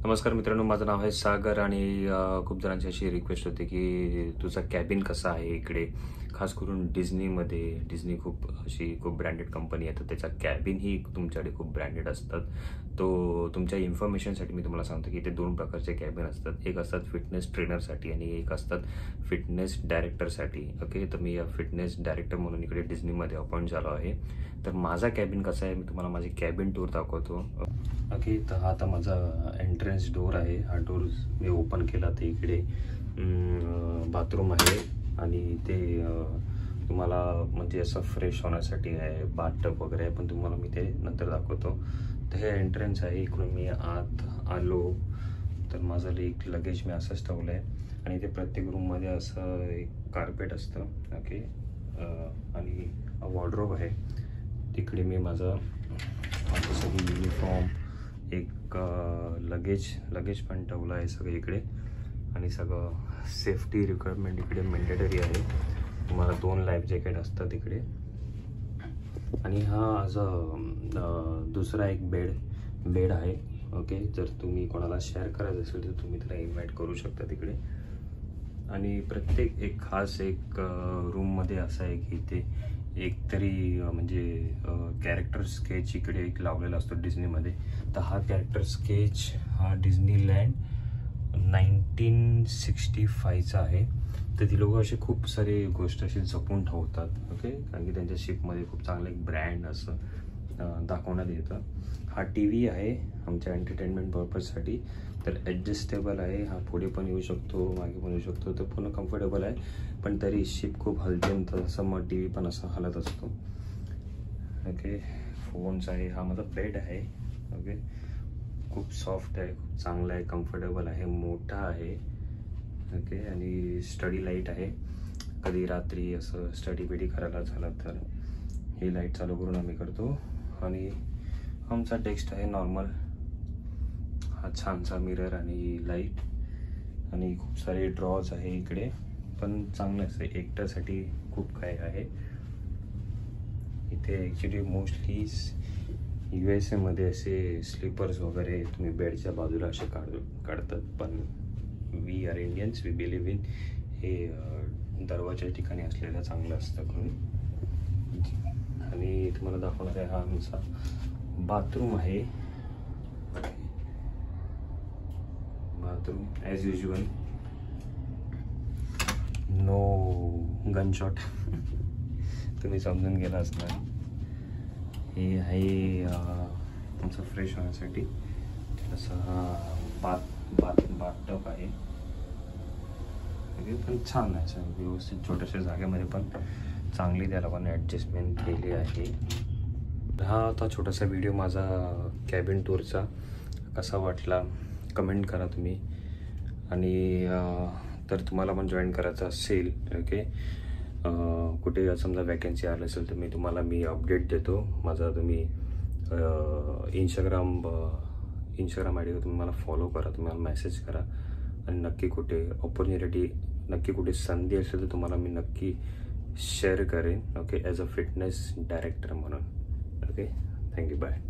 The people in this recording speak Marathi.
नमस्कार मित्रांनो, माझं नाव आहे सागर आणि खूप जणांची अशी रिक्वेस्ट होती की तुझा कॅबिन कसा आहे इकडे. खास करून डिझनी खूप ब्रँडेड कंपनी आहे, तर त्याचा कॅबिनही तुमच्याकडे खूप ब्रँडेड असतात. तो तुमच्या इन्फॉर्मेशनसाठी मी तुम्हाला सांगतो की इथे 2 प्रकारचे कॅबिन असतात. एक असतात फिटनेस ट्रेनरसाठी आणि एक असतात फिटनेस डायरेक्टरसाठी. ओके, तर मी फिटनेस डायरेक्टर म्हणून इकडे डिझनीमध्ये अपॉइंट झालो आहे. तर माझा कॅबिन कसा आहे मी तुम्हाला माझी कॅबिन टूर दाखवतो. ओके, तर हा आता माझा एंट्रन्स डोर आहे. हा डोर मी ओपन केला तर इकडे बाथरूम आहे आणि ते तुम्हाला म्हणजे असं फ्रेश होण्यासाठी आहे, बाथटब वगैरे आहे, पण तुम्हाला मी ते नंतर दाखवतो. तर हे एंट्रन्स आहे. इकडून मी आत आलो तर माझं एक लगेज मी असंच ठेवलं आहे आणि इथे प्रत्येक रूममध्ये असं एक कार्पेट असतं. ओके, आणि वॉर्डरोब आहे. तिकडे मी माझं सगळी युनिफॉर्म, एक लगेज पण ठेवलं आहे सगळं इकडे आणि सगळं सेफ्टी रिक्वायरमेंट इकडे मॅन्डेटरी आहे. तुम्हाला 2 लाईफ जॅकेट असतात इकडे. आणि हा दुसरा एक बेड आहे. ओके, जर तुम्ही कोणाला शेअर करायचं असेल तर तुम्ही त्याला इन्व्हाइट करू शकता तिकडे. आणि प्रत्येक एक खास एक रूममध्ये असं आहे की ते एक तरी म्हणजे कॅरेक्टर स्केच इकडे एक लावलेला असतो डिझनीमध्ये. तर हा कॅरेक्टर स्केच हा डिझनीलँड 1965चा आहे. तर ती लोक असे खूप सारे गोष्ट अशी जपून ठेवतात. ओके, कारण की त्यांच्या शिपमध्ये खूप चांगलं एक ब्रँड असं दाखवण्यात येतं. हा TV आहे आमच्या एंटरटेनमेंट पर्पजसाठी. तर ॲडजस्टेबल आहे. हा पुढे पण येऊ शकतो, मागे पण येऊ शकतो. तर पूर्ण कम्फर्टेबल आहे, पण तरी शिप खूप हलते तसं मग TV पण असं हलत असतो. ओके, फोन्स आहे. हा माझा बेड आहे. ओके, खूप सॉफ्ट आहे, खूप चांगला आहे, कम्फर्टेबल आहे, मोठा आहे. ओके, आणि स्टडी लाईट आहे. कधी रात्री असं स्टडी बिडी करायला झालं तर ही लाईट चालू करून आम्ही करतो. आणि आमचा डेस्क आहे नॉर्मल. हा छानसा मिरर आणि लाईट आणि खूप सारे ड्रॉज आहे इकडे, पण चांगलं असं एकट्यासाठी खूप काय आहे इथे. ॲक्च्युली मोस्टली USA मध्ये असे स्लीपर्स वगैरे तुम्ही बेडच्या बाजूला असे काढतात, पण we are Indians, we believe in हे दरवाजाच्या ठिकाणी असलेलं चांगलं असतं कोणी. आणि तुम्हाला दाखवणार आहे हा आमचा बाथरूम आहे. Bathroom as usual, no gunshot तुम्ही समजून गेला असणार. हे आहे तुमचं फ्रेश होण्यासाठी असं बाथटब आहे. पण छान आहे, व्यवस्थित छोट्याशा जागेमध्ये पण चांगली त्याला पण ॲडजस्टमेंट केली आहे. हा आता छोटासा व्हिडिओ माझा कॅबिन टूरचा कसा वाटला कमेंट करा तुम्ही. आणि तर तुम्हाला पण जॉईन करायचं असेल, ओके, कुठे समजा वॅकन्सी आली असेल तर मी अपडेट देतो माझा. तुम्ही इंस्टाग्राम आय डी तुम्ही मला फॉलो करा, तुम्ही मला मेसेज करा आणि नक्की कुठे ऑपॉर्च्युनिटी, नक्की कुठे संधी असेल तर तुम्हाला मी नक्की शेअर करेन. Okay, as a fitness director म्हणून. Okay, thank you, bye.